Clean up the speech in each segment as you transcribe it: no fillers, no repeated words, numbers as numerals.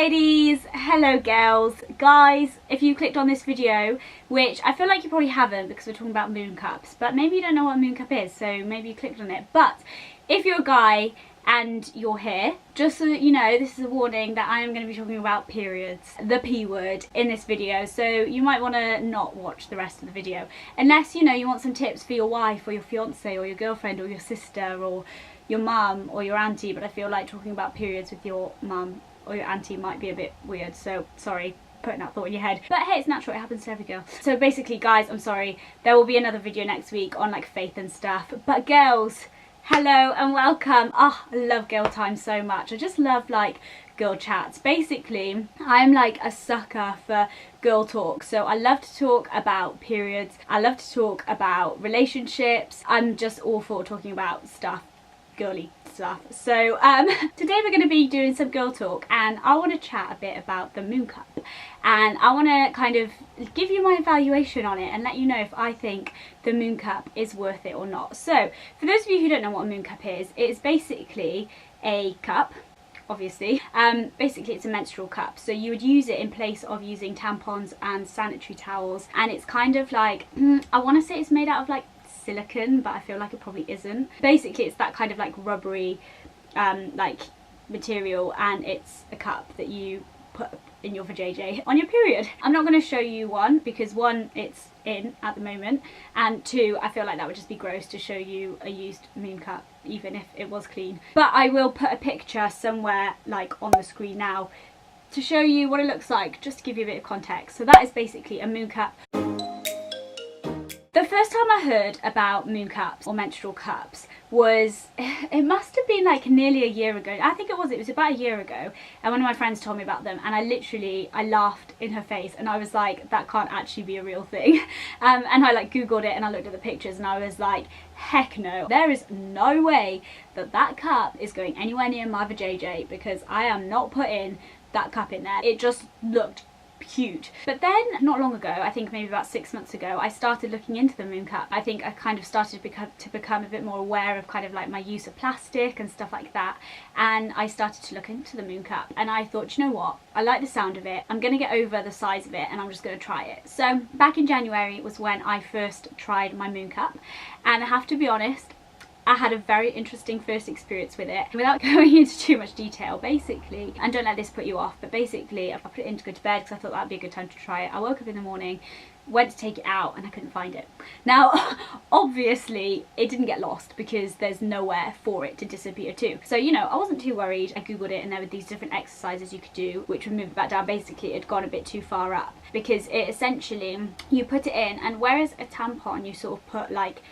ladies, hello girls, guys. If you clicked on this video, which I feel like you probably haven't because we're talking about Mooncups, but maybe you don't know what a Mooncup is, so maybe you clicked on it. But if you're a guy and you're here, just so that you know, this is a warning that I am going to be talking about periods, the P word, in this video, so you might want to not watch the rest of the video unless you want some tips for your wife or your fiance or your girlfriend or your sister or your mum or your auntie. But I feel like talking about periods with your mum or your auntie might be a bit weird, so sorry putting that thought in your head, but hey, it's natural, it happens to every girl. So basically guys, I'm sorry, there will be another video next week on like faith and stuff, but girls, hello and welcome. I love girl time so much. I just love like girl chats. Basically, I'm like a sucker for girl talk, so I love to talk about periods, I love to talk about relationships, I'm just all for talking about stuff, girly stuff. So today we're going to be doing some girl talk, and I want to chat a bit about the Mooncup, and I want to kind of give you my evaluation on it and let you know if I think the Mooncup is worth it or not. So for those of you who don't know what a Mooncup is, it's basically a cup, obviously. Basically it's a menstrual cup, so you would use it in place of using tampons and sanitary towels, and it's kind of like, I want to say it's made out of like silicone, but I feel like it probably isn't. Basically it's that kind of like rubbery like material, and it's a cup that you put in your vajayjay on your period. I'm not going to show you one because one, it's in at the moment, and two, I feel like that would just be gross to show you a used Mooncup even if it was clean. But I will put a picture somewhere like on the screen now to show you what it looks like, just to give you a bit of context. So that is basically a Mooncup. The first time I heard about Mooncups or menstrual cups was, it must have been like nearly a year ago. I think it was about a year ago, and one of my friends told me about them, and I laughed in her face, and I was like, that can't actually be a real thing. And I like googled it and I looked at the pictures and I was like, heck no, there is no way that that cup is going anywhere near my vajayjay, because I am not putting that cup in there. It just looked huge. But then not long ago, I think maybe about 6 months ago, I started looking into the Mooncup. I think I kind of started to become a bit more aware of kind of like my use of plastic and stuff like that, and I started to look into the Mooncup, and I thought, you know what, I like the sound of it, I'm gonna get over the size of it and I'm just gonna try it. So back in January was when I first tried my Mooncup, and I have to be honest, I had a very interesting first experience with it. Without going into too much detail, basically, and don't let this put you off, but basically I put it in to go to bed because I thought that would be a good time to try it. I woke up in the morning, went to take it out, and I couldn't find it. Now obviously it didn't get lost because there's nowhere for it to disappear to, so I wasn't too worried. I googled it and there were these different exercises you could do which would move it back down. Basically it had gone a bit too far up, because it essentially, you put it in, and whereas a tampon you sort of put like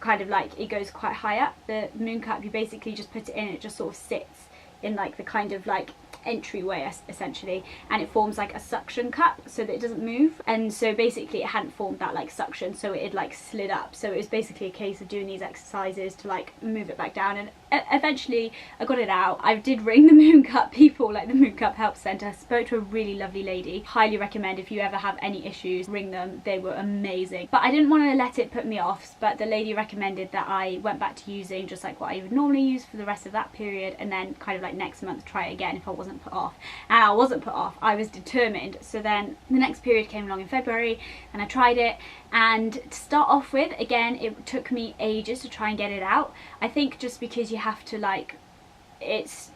kind of like, it goes quite high up, the Mooncup you basically just put it in, it just sort of sits in like the kind of like entryway essentially, and it forms like a suction cup so that it doesn't move. And so basically it hadn't formed that like suction, so it had like slid up, so it was basically a case of doing these exercises to like move it back down. And eventually I got it out. I did ring the Mooncup people, like the Mooncup help centre, spoke to a really lovely lady. Highly recommend, if you ever have any issues, ring them, they were amazing. But I didn't want to let it put me off, but the lady recommended that I went back to using just like what I would normally use for the rest of that period, and then kind of like next month try it again if I wasn't put off. And I wasn't put off, I was determined. So then the next period came along in February and I tried it, and to start off with, again, it took me ages to try and get it out. I think just because you have to like, there's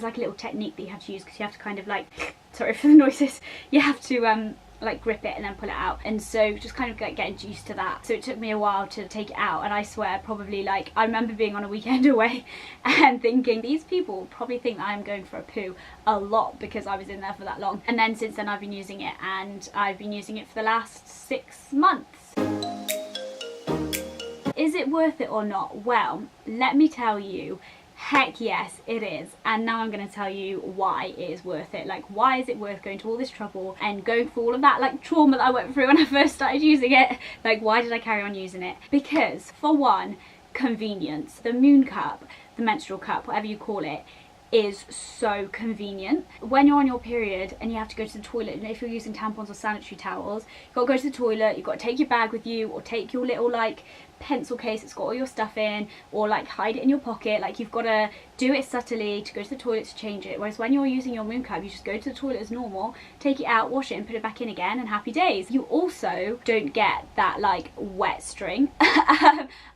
like a little technique that you have to use, because you have to kind of like, sorry for the noises, you have to like grip it and then pull it out, and so just kind of like getting used to that. So it took me a while to take it out, and I swear probably like, I remember being on a weekend away and thinking, these people probably think that I'm going for a poo a lot because I was in there for that long. And then since then I've been using it, and I've been using it for the last 6 months. Is it worth it or not? Well, let me tell you, heck yes it is. And now I'm going to tell you why it is worth it. Like, why is it worth going to all this trouble and going through all of that like trauma that I went through when I first started using it? Like, why did I carry on using it? Because for one, convenience. The Mooncup, the menstrual cup, whatever you call it, is so convenient. When you're on your period and you have to go to the toilet, and if you're using tampons or sanitary towels, you've got to go to the toilet, you've got to take your bag with you, or take your little like pencil case it's got all your stuff in, or like hide it in your pocket. Like you've got to do it subtly to go to the toilet to change it, whereas when you're using your Mooncup, you just go to the toilet as normal, take it out, wash it and put it back in again, and happy days. You also don't get that like wet string.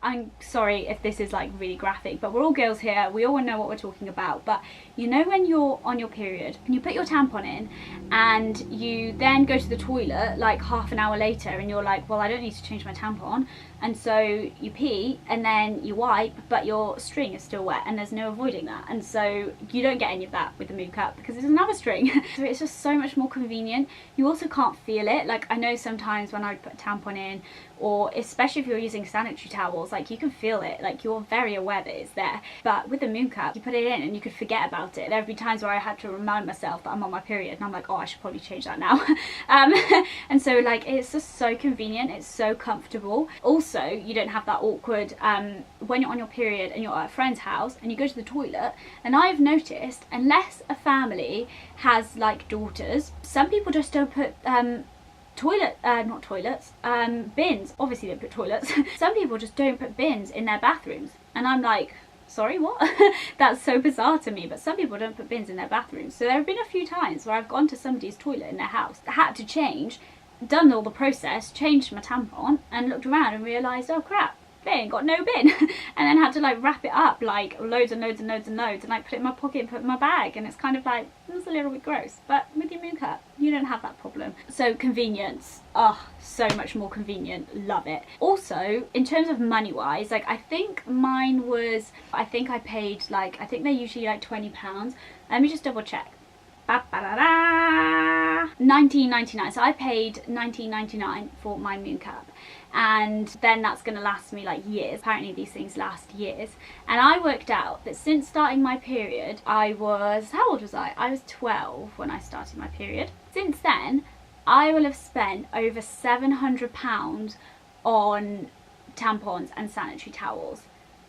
I'm sorry if this is like really graphic, but we're all girls here, we all know what we're talking about. But you know when you're on your period and you put your tampon in and you then go to the toilet like half an hour later and you're like, well, I don't need to change my tampon, and so you pee and then you wipe, but your string is still wet and there's no avoiding that, and so you don't get any of that with the Mooncup because it doesn't have a string. So it's just so much more convenient. You also can't feel it. Like I know sometimes when I put a tampon in, or especially if you're using sanitary towels, like you can feel it, like you're very aware that it's there. But with the Mooncup, you put it in and you could forget about it. There have been times where I had to remind myself that I'm on my period and I'm like, oh, I should probably change that now. And so like it's just so convenient, it's so comfortable. Also, you don't have that awkward when you're on your period and you're at a friend's house and you go to the toilet. And I've noticed, unless a family has like daughters, some people just don't put bins. Obviously they put toilets. Some people just don't put bins in their bathrooms, and I'm like, sorry, what? That's so bizarre to me. But some people don't put bins in their bathrooms. So there have been a few times where I've gone to somebody's toilet in their house, had to change, done all the process, changed my tampon, and looked around and realised, oh crap, they ain't got no bin. And then had to like wrap it up like loads and loads and loads and loads, and like put it in my pocket and put it in my bag. And it's kind of like, it's a little bit gross. But with your Mooncup, you don't have that problem. So convenience, oh, so much more convenient, love it. Also, in terms of money wise, like I think mine was, I think I paid like, I think they're usually like £20. Let me just double check. £19.99. So I paid £19.99 for my Mooncup, and then that's going to last me like years. Apparently these things last years. And I worked out that since starting my period, I was, how old was I? I was 12 when I started my period. Since then, I will have spent over £700 on tampons and sanitary towels.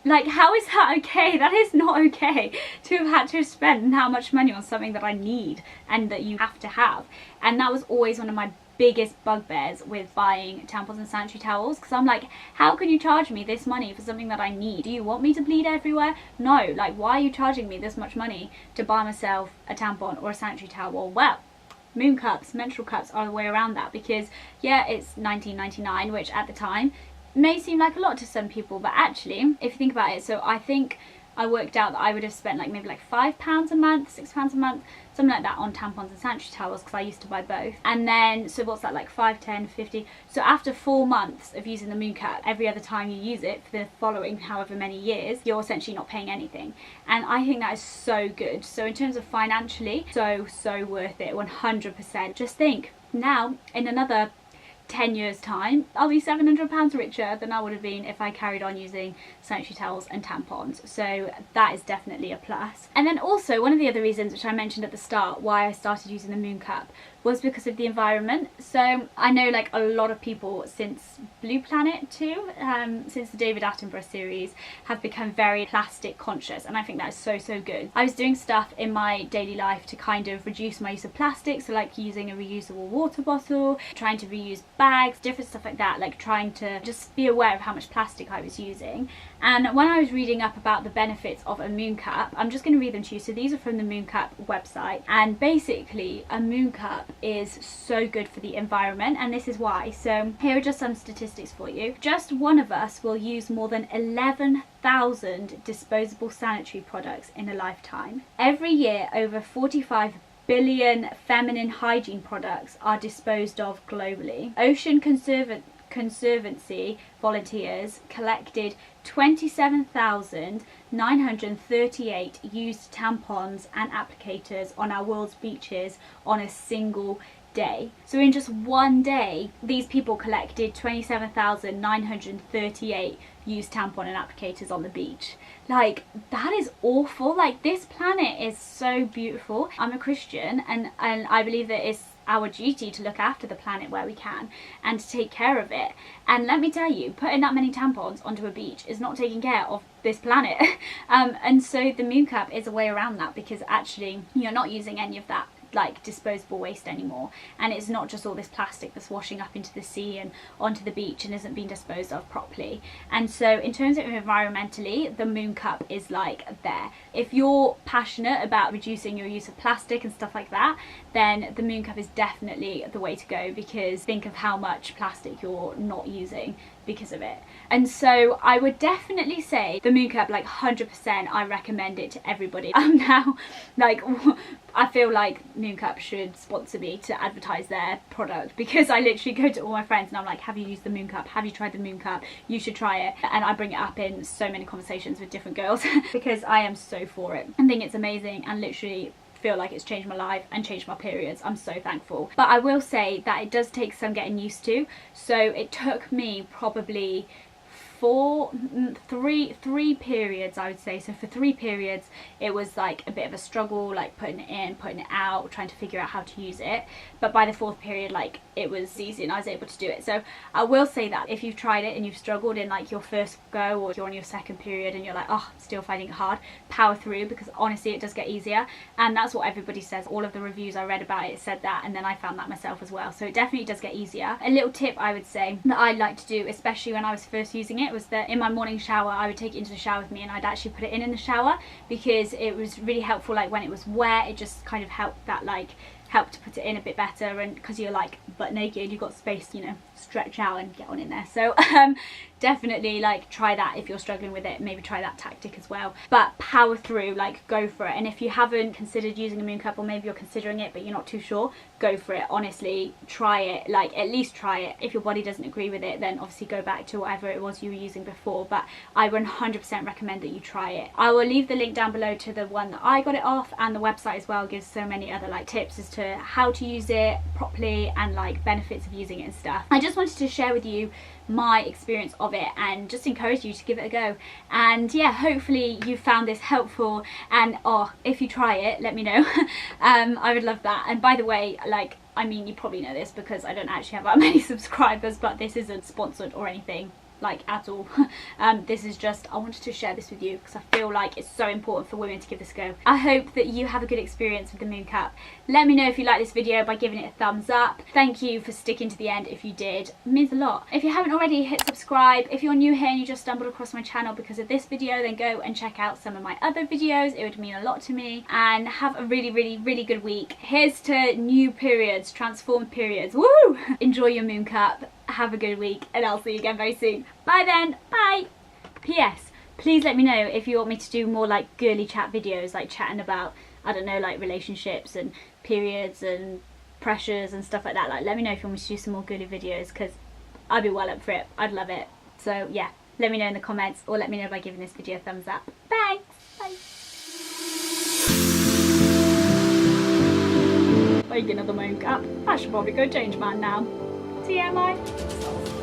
Like, how is that okay? That is not okay to have had to spend that much money on something that I need and that you have to have. And that was always one of my biggest bugbears with buying tampons and sanitary towels, because I'm like, how can you charge me this money for something that I need? Do you want me to bleed everywhere? No, like, why are you charging me this much money to buy myself a tampon or a sanitary towel? Well, Mooncups, menstrual cups are the way around that, because yeah, it's $19.99, which at the time may seem like a lot to some people, but actually if you think about it, so I think I worked out that I would have spent like maybe like £5 a month, £6 a month, something like that on tampons and sanitary towels, because I used to buy both. And then, so what's that, like 5, 10, 50? So after 4 months of using the Mooncup, every other time you use it for the following however many years, you're essentially not paying anything. And I think that is so good. So in terms of financially, so worth it, 100%. Just think, now in another 10 years time, I'll be £700 richer than I would have been if I carried on using sanitary towels and tampons. So that is definitely a plus. And then also, one of the other reasons, which I mentioned at the start, why I started using the Mooncup was because of the environment. So I know like a lot of people since Blue Planet 2, since the David Attenborough series, have become very plastic conscious, and I think that is so good. I was doing stuff in my daily life to kind of reduce my use of plastic, so like using a reusable water bottle, trying to reuse bags, different stuff like that, like trying to just be aware of how much plastic I was using. And when I was reading up about the benefits of a Mooncup, I'm just going to read them to you. So these are from the Mooncup website, and basically a Mooncup is so good for the environment, and this is why. So here are just some statistics for you. Just one of us will use more than 11,000 disposable sanitary products in a lifetime. Every year, over 45 billion feminine hygiene products are disposed of globally. Ocean Conservancy volunteers collected 27,938 used tampons and applicators on our world's beaches on a single day. So in just one day, these people collected 27,938 used tampon and applicators on the beach. Like, that is awful. Like, this planet is so beautiful. I'm a Christian, and I believe that it's our duty to look after the planet where we can and to take care of it. And let me tell you, putting that many tampons onto a beach is not taking care of this planet. And so the Mooncup is a way around that, because actually you're not using any of that like disposable waste anymore, and it's not just all this plastic that's washing up into the sea and onto the beach and isn't being disposed of properly. And so in terms of environmentally, the Mooncup is like there. If you're passionate about reducing your use of plastic and stuff like that, then the Mooncup is definitely the way to go, because think of how much plastic you're not using because of it. And so I would definitely say the Mooncup, like 100%, I recommend it to everybody. Now, like, I feel like Mooncup should sponsor me to advertise their product, because I literally go to all my friends and I'm like, have you used the Mooncup? Have you tried the Mooncup? You should try it. And I bring it up in so many conversations with different girls because I am so for it. I think it's amazing, and literally feel like it's changed my life and changed my periods. I'm so thankful. But I will say that it does take some getting used to. So it took me probably three periods, I would say. So for 3 periods it was like a bit of a struggle, like putting it in, putting it out, trying to figure out how to use it. But by the 4th period, like, it was easy and I was able to do it. So I will say that if you've tried it and you've struggled in like your first go, or you're on your 2nd period and you're like, oh, still finding it hard, power through, because honestly it does get easier. And that's what everybody says. All of the reviews I read about it said that, and then I found that myself as well. So it definitely does get easier. A little tip I would say that I like to do, especially when I was first using it, was that in my morning shower I would take it into the shower with me, and I'd actually put it in the shower, because it was really helpful. Like when it was wet, it just kind of helped to put it in a bit better, and because you're like butt naked, you've got space, you know, stretch out and get on in there. So definitely like try that if you're struggling with it. Maybe try that tactic as well, but power through, like go for it. And if you haven't considered using a Mooncup, or maybe you're considering it but you're not too sure, go for it. Honestly, try it. Like, at least try it. If your body doesn't agree with it, then obviously go back to whatever it was you were using before, but I 100% recommend that you try it. I will leave the link down below to the one that I got it off, and the website as well gives so many other like tips as to how to use it properly and like benefits of using it and stuff. I just wanted to share with you my experience of it and just encourage you to give it a go. And yeah, hopefully you found this helpful, and if you try it, let me know. I would love that. And by the way, like, I mean, you probably know this because I don't actually have that many subscribers, but this isn't sponsored or anything, like, at all. This is just, I wanted to share this with you because I feel like it's so important for women to give this a go. I hope that you have a good experience with the Mooncup. Let me know if you like this video by giving it a thumbs up. Thank you for sticking to the end if you did. It means a lot. If you haven't already, hit subscribe. If you're new here and you just stumbled across my channel because of this video, then go and check out some of my other videos. It would mean a lot to me. And have a really, really, really good week. Here's to new periods, transformed periods. Woo! Enjoy your Mooncup. Have a good week, and I'll see you again very soon. Bye then. Bye. P.S. Please let me know if you want me to do more like girly chat videos, like chatting about, I don't know, like relationships and periods and pressures and stuff like that. Like, let me know if you want me to do some more girly videos, because I'd be well up for it. I'd love it. So yeah, let me know in the comments, or let me know by giving this video a thumbs up. Thanks. Bye. Speaking of the Mooncup, I should probably go change mine now. TMI.